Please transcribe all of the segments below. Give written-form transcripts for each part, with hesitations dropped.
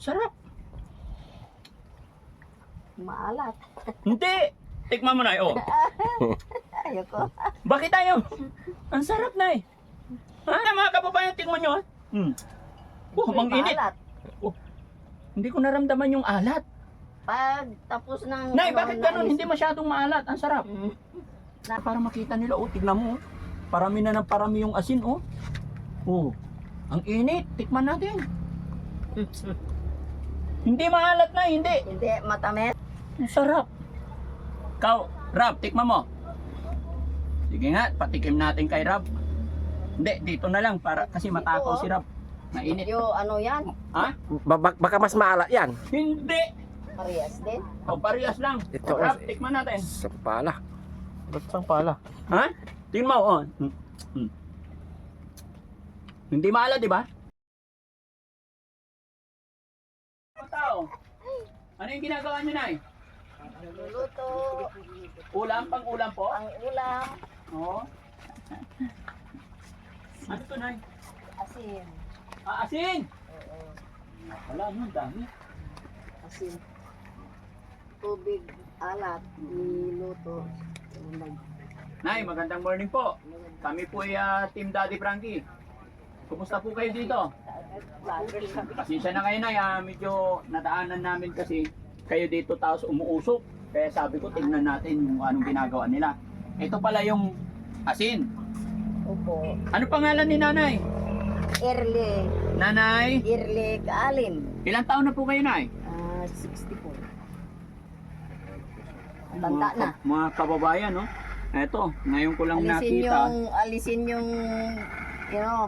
Sarap. Maalat. Hindi. Tikman mo na, oh. Ayoko. Bakit tayo? Ang sarap na eh. Ha, mga kababayan, tikman nyo ha. Oh, mang init. Maalat. Oh, hindi ko naramdaman yung alat. Pag tapos ng... Nay, ano, bakit ganun? naalis- Hindi masyadong maalat. Ang sarap. Mm. Para makita nila, oh, tignan mo. Oh. Parami na ng parami yung asin, oh. Oh, ang init. Tikman natin. Hindi maalat na, hindi. Hindi, matamis. Ang sarap. Kau, Rab, tikman mo. Sige nga, patikim natin kay Rab. Hindi, dito na lang para kasi matakaw si Rab. Mainit. Yung ano yan? Ha? Baka mas maalat yan. Hindi. Parehas din. O, parehas lang. Ito, Rab, tikman natin. Sampala. Ba't sampala? Ha? Tingnan mo, oh. Hindi maalat, di ba? Tao. Ano yung ginagawa niyo, Nay? Luluto. Ulam, pang ulam po? Ang ulam. Oo. Ano to, Nay? Asin. Ah, asin! Oo. Wala, ano, dami. Asin. Tubig, alat, niluto. Nay, magandang morning po. Kami po ay Team Daddy Frankie. Kumusta po kayo dito? Pasensya na kayo, Nay. Medyo nadaanan namin kasi kayo dito tapos umuusok. Kaya sabi ko, tingnan natin yung anong ginagawa nila. Ito pala yung asin. Opo. Ano pangalan ni Nanay? Nanay, Early kaalin. ilang taon na po kayo, Nay? 64. Tanda na. Mga kababayan, no? Eto, ngayon ko lang nakita. Alisin yung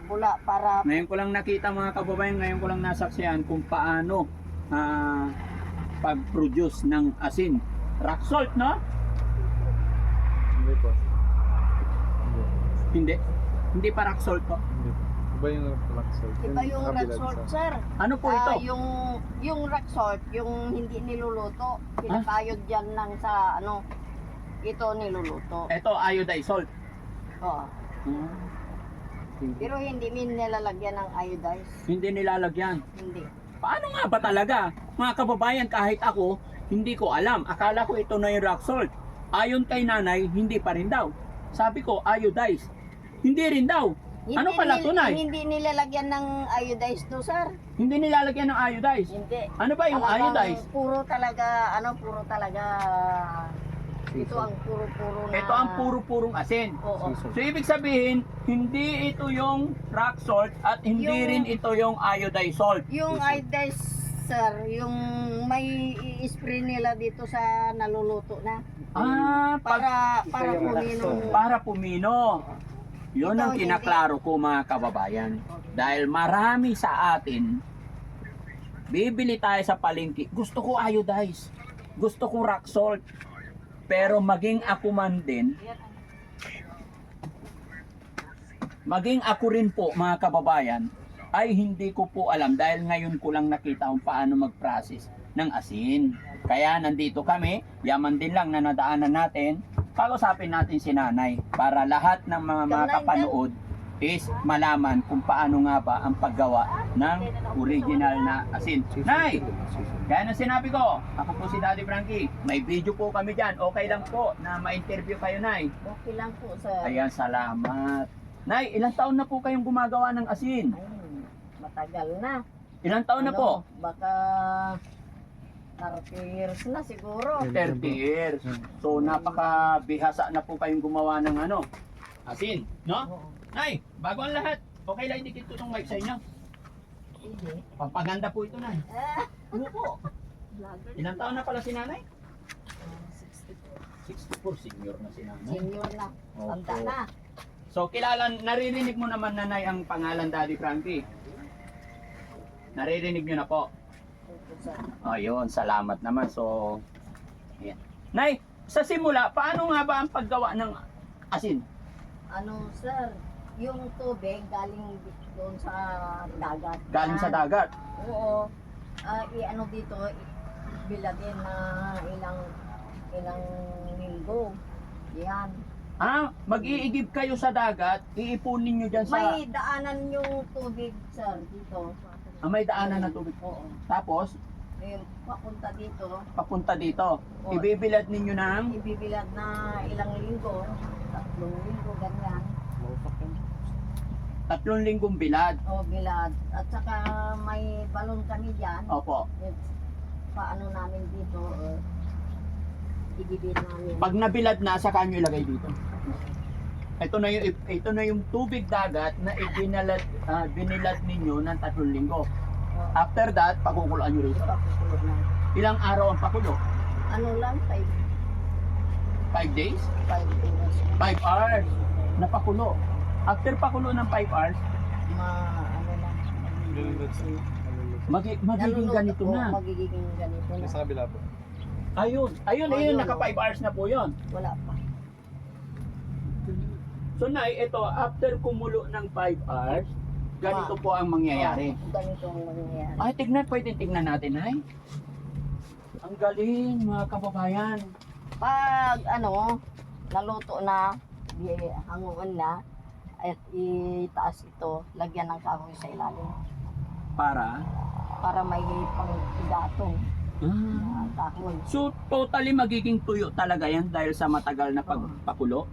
bula para Ngayon ko lang nakita mga kababayan, ngayon ko lang nasaksihan kung paano pag-produce ng asin. Rock salt, no? Hindi po. Hindi. Hindi pa rock salt to. Hindi. Iba yung rock salt. iba yung rock kabilad salt, sa- sir. Ano po ito? Yung rock salt, yung hindi niluluto, pinakayod dyan lang sa ito niluluto. Ito, iodized salt. Oo. Pero hindi min nilalagyan ng iodized. Hindi nilalagyan. Hindi. Paano nga ba talaga? Mga kababayan, kahit ako, hindi ko alam. Akala ko ito na yung rock salt. Ayon kay Nanay, hindi pa rin daw. Sabi ko, iodized. Hindi rin daw. Ano pala to, Nay? Hindi nilalagyan ng iodized to, sir. Hindi nilalagyan ng iodized. Hindi. Ano ba yung Talagang iodized? Puro talaga, ito ang puro-puro na. Ito ang puro-purong asin. Oo. So ibig sabihin, hindi ito yung rock salt at hindi Yung- rin ito yung iodized salt. Yung iodized, sir, yung may i-spray nila dito sa naluluto na. Para pumino. Para pumino. Yun Ito, ang hindi. kinaklaro ko mga kababayan. Dahil marami sa atin, bibili tayo sa palengke. Gusto ko iodized. Gusto ko rock salt. Pero maging ako man din, maging ako rin po mga kababayan, ay hindi ko po alam dahil ngayon ko lang nakita kung paano mag-process ng asin. Kaya nandito kami, yaman din lang na nadaanan natin, pag-usapin natin si Nanay para lahat ng mga makapanood is malaman kung paano nga ba ang paggawa ng original na asin. Nay! Kaya na sinabi ko, ako po si Daddy Frankie, may video po kami dyan, okay lang po na ma-interview kayo, Nay. Okay lang po, sir. Ayan, salamat. Nay, ilang taon na po kayong gumagawa ng asin? Matagal na. Ilang taon na po? Baka 30 years na siguro. 30 years. So, napakabihasa na po kayong gumawa ng asin, no? Oo. Nay, bago ang lahat, okay lang idikit ko itong mic sa inyo. Hindi. Pampaganda po ito, Nay. Ano po? Vlogger. Ilang taon na pala si Nanay? 64. 64, senior na si Nanay. Senior na. Tanda Opo. na. So, naririnig mo naman, Nanay, ang pangalan Daddy Frankie. Naririnig nyo na po. Opo, sir. Ayun, salamat naman. So, ayan. Nay, sa simula, paano nga ba ang paggawa ng asin? Sir, yung tubig galing doon sa dagat. Galing sa dagat. Oo. Dito, bilagin na ilang linggo. Yan. Mag-iigib kayo sa dagat, iipunin nyo dyan sa... May daanan yung tubig, sir, dito. May daanan na tubig. Oo. Tapos, Ayun, papunta dito. papunta dito. Oo. Ibibilad ninyo ng Ibibilad na ilang linggo. 3 linggo, ganyan. 3 linggong bilad. O, bilad. At saka may balon kami dyan. Opo. Eh, paano namin dito, ibibid namin. Pag nabilad na, saka nyo ilagay dito. Ito na yung tubig dagat na binilad ninyo ng 3 linggo. O, After that, pakukuloan nyo rito. ipakukulog na. Ilang araw ang pakulo? Ano lang, 5 days? 5 oras. 5 hours na pakulo. After pakulo ng 5 hours, Ano lang, magiging ganito Oo, na. magiging ganito na. Sa kabila po. Ayun, Ayun, naka 5 hours na po yon. Wala pa. So Nay, ito, after kumulo ng 5 hours, ganito po ang mangyayari. Oo, ganito ang mangyayari. Ay, pwede tignan natin, Nay. Ang galing, mga kababayan. Pag naluto na, hanguan na, at itaas ito, lagyan ng kahoy sa ilalim para may pang-igatong na kahoy. So, totally magiging tuyo talaga yan dahil sa matagal na pagpakulo.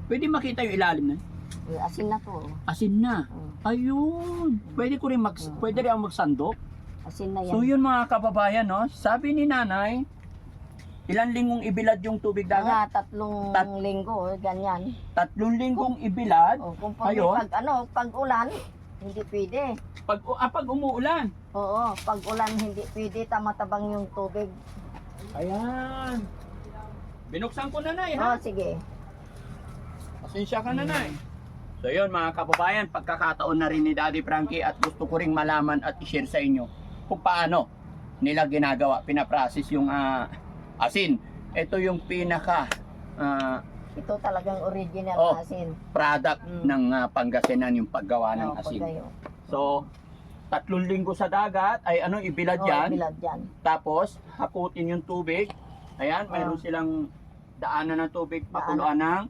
Pwede makita yung ilalim na. Asin na to. Asin na. Ayun. Pwede rin ako magsandok. Asin na yan. So yun mga kababayan, no? Sabi ni Nanay, ilang linggong ibilad yung tubig dagat? Mga 3 linggo, ganyan. 3 linggong ibilad. O, kung pag, Ayun. pag ulan, hindi pwede. Pag umuulan. Oo, pag ulan hindi pwede, tamatabang yung tubig. Ayan. Binuksan ko na, Nay, Oo, ha? sige. Pasensya ka na, Nay. So yun mga kababayan, pagkakataon na rin ni Daddy Frankie at gusto ko ring malaman at i-share sa inyo kung paano nila ginagawa, pinaprocess yung asin. Ito yung pinaka Ito talagang original Oh. na asin. product ng Pangasinan, yung paggawa ng Oo, asin. pagkayo. So, 3 linggo sa dagat, ay ibilad Oo, yan. bilad yan. Tapos, hakutin yung tubig. Ayan, mayroon silang daanan ng tubig, pakuluan ng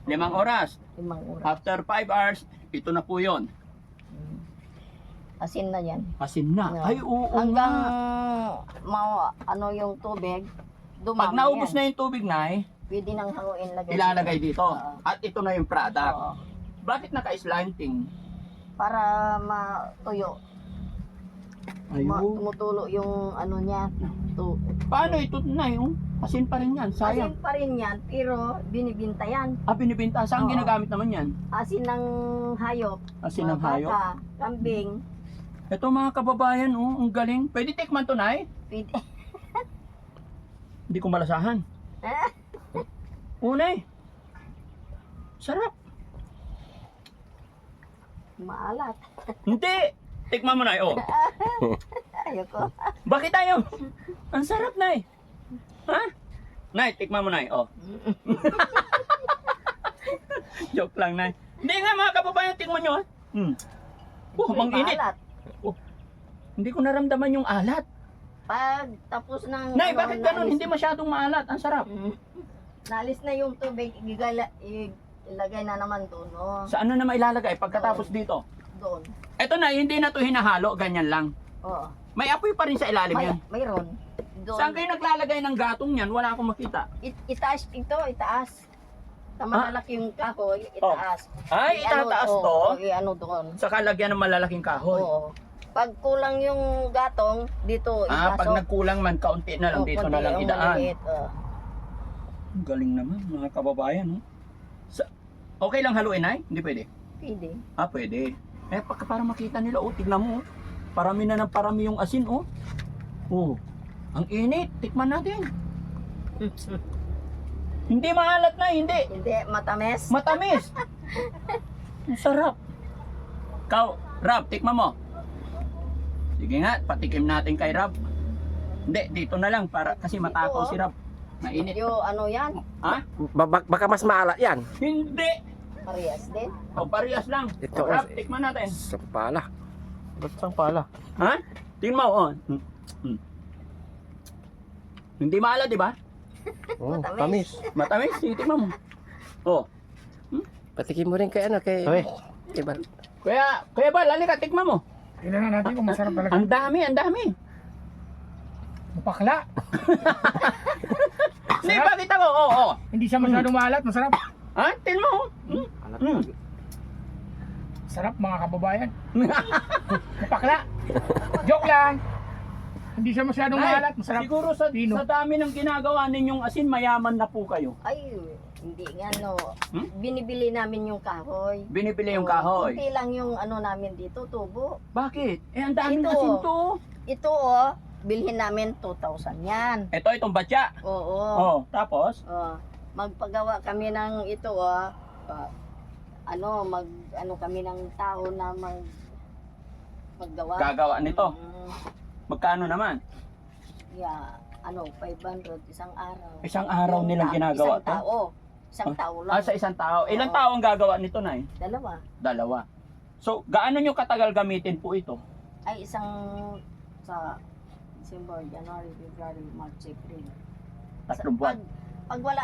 5 oras. 5 oras. After 5 hours, ito na po yon. Asin na yan. Asin na. Oo. Ay, oo Hanggang nga. yung tubig, dumami Pag naubos yan. na yung tubig, Nay, Pwede nang hanguin lagay. ilalagay dito. Oo. At ito na yung product. Oo. Bakit naka-slanting? Para matuyo. Tumutulo yung niya. Paano ito, Nay? Asin pa rin yan, sayang. Asin pa rin yan, pero binibinta yan. Binibinta. Saan Oo. ginagamit naman yan? Asin ng hayop. Asin ng mga hayop? baka, kambing. Ito mga kababayan, ang galing. Pwede tikman to, Nay? Pwede. Hindi ko malasahan. Nay. Sarap. Maalat. Hindi. Tikman mo, Nay. Oh. Ayoko. Bakit tayo? Ang sarap, Nay. Ha? Nay, tikman mo, Nay. Oh. Joke lang, Nay. Hindi nga mga kababayan, tikman nyo. Mang init. Maalat. Hindi ko naramdaman yung alat. Pag tapos ng... Nay, bakit ganun? naalis- Hindi masyadong maalat. Ang sarap. Naalis na yung tubig, ilagay na naman doon. No? Sa ano na mailalagay pagkatapos dito? Doon. Eto na, hindi na to hinahalo. Ganyan lang. Oo. May apoy pa rin sa ilalim yan. Mayroon. Doon. Saan kayo naglalagay ng gatong yan? Wala akong makita. Itaas ito, itaas. Sa malalaki yung kahoy, itaas. Ay, itataas to? Ano doon. Sa kalagyan ng malalaking kahoy. Oo. Pag kulang yung gatong, dito ipasok. Pag nagkulang man, kaunti na lang. Oo, Dito konti na lang yung idaan. maliit, Ang galing naman, mga kababayan. No? Okay lang haluin, Nay? Hindi pwede? Pwede. Pwede. Para makita nila, tignan mo. Parami na ng parami yung asin, ang init. Tikman natin. Hindi maalat na, hindi. Hindi, matamis. Matamis. Ang sarap. Rab, tikman mo. Sige nga, patikim natin kay Rab. Hindi, dito na lang para kasi matakaw si Rab. Mainit. Yung ano yan, Ha? Baka mas maalat yan. Hindi. parehas din. Parehas lang. Ito, Rab, tikman natin. Isang pala. Ba't sang pala? Ha? Tingnan mo, Hindi maalat, di ba? Oh, Matamis. tamis. Matamis, sige, tingnan mo. Patikim mo rin kay Ay. Iba. Kuya Bal, halika, tikman mo. Tingnan na natin kung masarap talaga. Ang dami, ang dami. Mapakla. Hindi, bakit ako? Oo. Hindi siya masyadong maalat. Masarap. Ha? Tin mo. Sarap mga kababayan. Mapakla. Joke lang. Hindi siya masyadong maalat. Masarap. Siguro sa Pino. dami ng ginagawa ninyong asin, mayaman na po kayo. Ay, hindi nga no. Hmm? Binibili namin yung kahoy. Binibili yung Oo, kahoy. Kunti lang yung ano namin dito, tubo. Bakit? Eh, ang daming Ito. asin to. Ito oh, bilhin namin 2,000 yan. Itong batya. Oo. Oh, tapos? Magpagawa kami ng ito ano kami ng tao na maggawa. Gagawa nito. Mm, Magkano naman? yeah, 500 isang araw. Isang araw nilang ginagawa isang to? tao. Isang tao lang. Sa isang tao. Ilang Oo. tao ang gagawa nito, Nay? Dalawa. So, gaano nyo katagal gamitin po ito? Ay isang sa December, January, February, March, April. 3 buwan. Pag wala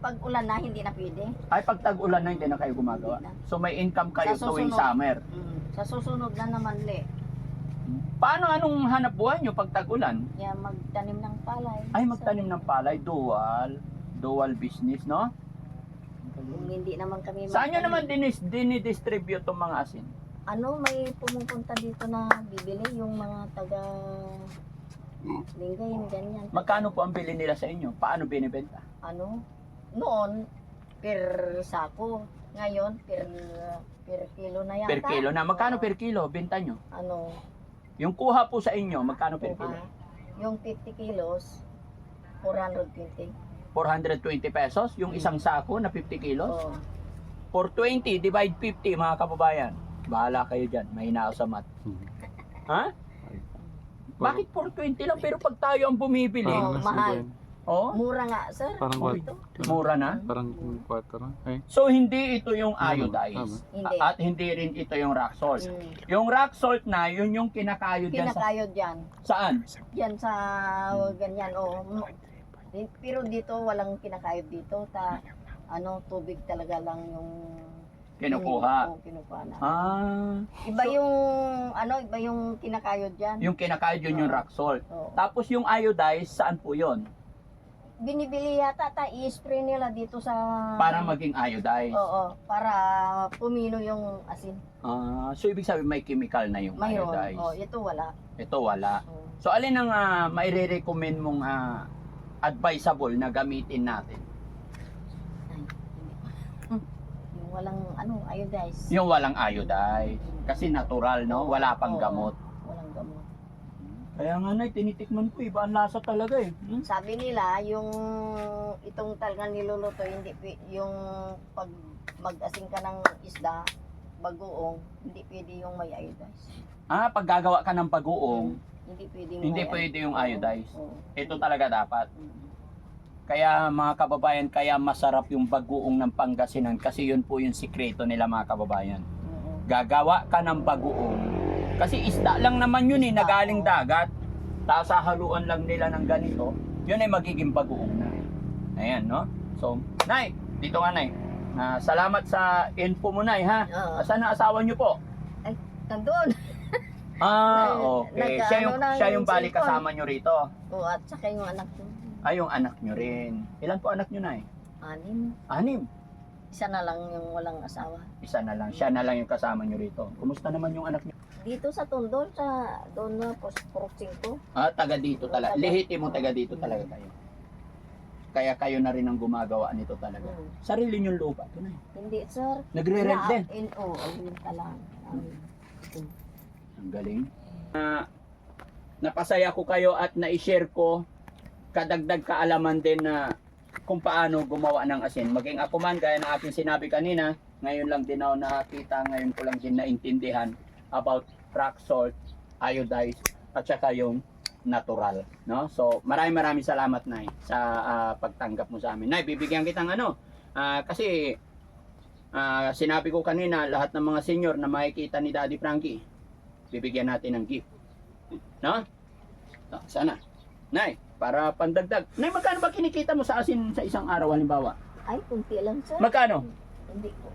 pag ulan na hindi na pwede. Ay, pag tag-ulan na, hindi na kayo gumagawa. Hindi na. So, may income kayo Sa tuwing susunod. summer. Sa susunod na naman Paano anong hanap buhay nyo pag tag-ulan? kaya magtanim ng palay. Ay, magtanim ng palay, dual business, no? Kung hindi naman kami Saan nyo magtanim. naman dinidistribute itong mga asin? May pumupunta dito na bibili yung mga taga Lingay, ganyan. Magkano po ang bili nila sa inyo? Paano binibenta? Noon per sako. Ngayon per kilo na yata. Per kilo na. Magkano per kilo? Benta nyo? Yung kuha po sa inyo, magkano per kilo? Yung 50 kilos 420. 420 pesos? Yung isang sako na 50 kilos? Oh. 420 divide 50 mga kababayan. Bahala kayo dyan. Mahina ako sa math. Ha? Bakit 420 lang? Pero pag tayo ang bumibili, Oh, mahal. oh, Mura nga, sir. Parang Oh, Ito. mura na. Parang 4 na. Ay, So, hindi ito yung iodized. Hindi. At hindi rin ito yung rock salt. Yung rock salt na, yun yung kinakayod dyan sa... Kinakayod yan. Saan? Yan sa ganyan. Pero dito, walang kinakayod dito. Tubig talaga lang yung Kinukuha. kinukuha na. Ah, Iba yung kinakayod dyan. yung kinakayod yun yung rock salt. Oo. Tapos yung iodized, saan po yun? Binibili yata, i-spray nila dito sa... Para maging iodized. Oo, para pumino yung asin. So, ibig sabihin may chemical na yung Mayroon. iodized. Ito wala. Ito wala. Oo. So, alin ang maire-recommend mong advisable na gamitin natin? Ay, hindi ko. Yung walang iodized. Yung walang iodized. Kasi natural, no? Wala pang Oo. gamot. Walang gamot. Kaya nga na, tinitikman ko, iba ang lasa talaga eh. Sabi nila, itong talagang niluluto, yung pag mag-asin ka ng isda, bagoong, hindi pwede yung may iodized. Pag gagawa ka ng bagoong, Hindi pwede Hindi pwede yung iodized. Oo. ito talaga dapat. Mm. Kaya mga kababayan, kaya masarap yung bagoong ng Pangasinan kasi yun po yung sikreto nila mga kababayan. Oo. Gagawa ka ng bagoong kasi isda lang naman yun na galing dagat. Tapos hahaluan lang nila ng ganito, yun ay magiging bagoong na. Ayan, no? So, Nay, dito nga Nay. Salamat sa info mo Nay, ha? Oo. Asan ang asawa niyo po? Nandun. Okay. Siya yung bali cellphone. kasama niyo rito. Oo, at saka yung anak ko. Yung anak niyo rin. Ilan po anak niyo Nay? 6. 6. Isa na lang yung walang asawa. Isa na lang. Siya na lang yung kasama niyo rito. Kumusta naman yung anak niyo? Dito sa Tondol, doon na Porksing ko. Taga dito talaga. Lehitimo taga dito talaga kayo. Kaya kayo na rin ang gumagawa nito talaga. Sarili niyong lupa. Ito na eh. Hindi, sir. Nagre-rent din. Renta lang. Ang galing. Napasaya ko kayo at na-share ko kadagdag kaalaman din na kung paano gumawa ng asin. Maging ako man, gaya ng aking sinabi kanina, ngayon lang din ako nakakita, ngayon ko lang din naintindihan about rock salt, iodized, at saka yung natural. No? So, maraming salamat, Nay, sa pagtanggap mo sa amin. Nay, bibigyan kitang kasi sinabi ko kanina, lahat ng mga senior na makikita ni Daddy Frankie, bibigyan natin ng gift. No? Sana. Nay, para pandagdag. Nay, magkano ba kinikita mo sa asin sa isang araw halimbawa? Ay, kunti lang, sir. Magkano? Hindi ko.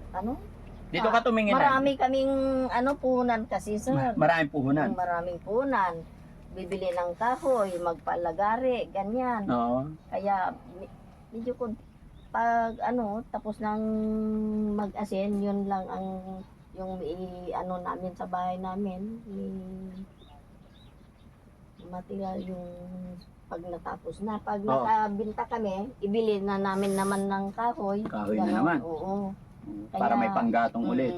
Dito ka tumingin. Nay. Marami kaming ano punan kasi sir. Maraming puhunan. Maraming punan. Bibili ng kahoy, magpalagari, ganyan. Oo. Kaya medyo kun pag ano tapos ng mag-asin, yun lang ang yung ano namin sa bahay namin. Material yung pag natapos na. Pag Oo. nakabinta kami, ibili na namin naman ng kahoy. Kahoy na Ganon. naman. Oo. Para may panggatong ulit.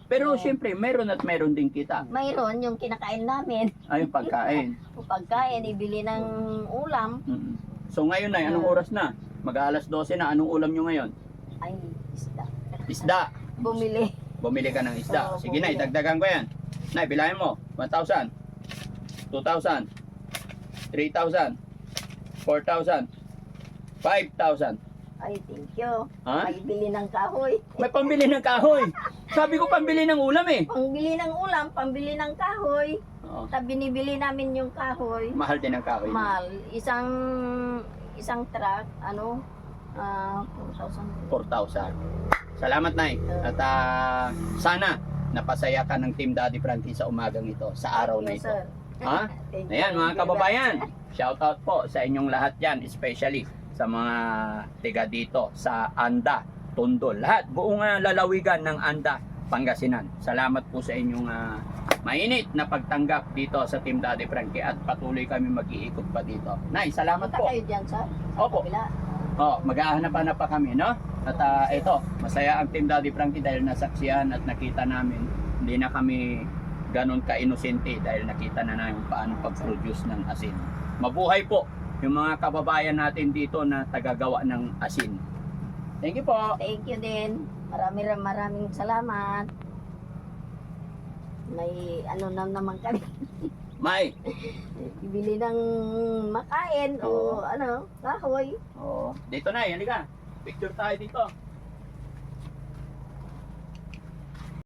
Pero Oo. siyempre, meron at meron din kita. Mayroon yung kinakain namin. Ay, yung pagkain. Kung pagkain, ibili ng ulam. Mm. So ngayon na, anong oras na? Mag-alas 12 na, anong ulam nyo ngayon? Ay, isda. Isda. Bumili. Bumili ka ng isda. Oo, Sige na, bumili. idagdagan ko yan. Nay, bilahin mo. 1,000, 2,000, 3,000, 4,000, 5,000. Ay, thank you. Ha? May bili ng kahoy. May pambili ng kahoy. Sabi ko pambili ng ulam eh. Pangbili ng ulam, pambili ng kahoy. Oo. Sa binibili namin yung kahoy. Mahal din ang kahoy. Mahal. Isang truck, ano, 4,000. 4,000. Salamat, Nay. At sana napasaya ka ng Team Daddy Frankie sa umagang ito, sa araw na Yes, ito. sir. Ha? Thank you. Ayan mga kababayan, shout out po sa inyong lahat dyan, especially sa mga tiga dito sa Anda, Tondo, lahat, buong lalawigan ng Anda, Pangasinan. Salamat po sa inyong mainit na pagtanggap dito sa Team Daddy Frankie at patuloy kami mag-iikot pa dito. Nay, salamat Punta po. kayo dyan, sir. Opo. Kabila. Oh, maghahanap-hanap pa kami, no? At ito, masaya ang Team Daddy Frankie dahil nasaksihan at nakita namin, hindi na kami ganun ka-inosente dahil nakita na namin paano pag-produce ng asin. Mabuhay po yung mga kababayan natin dito na tagagawa ng asin. Thank you po. Thank you din. Maraming salamat. May ano na naman kami. May. Ibili ng makain Oo. o ano, kahoy. Oh, dito na, halika. Picture tayo dito.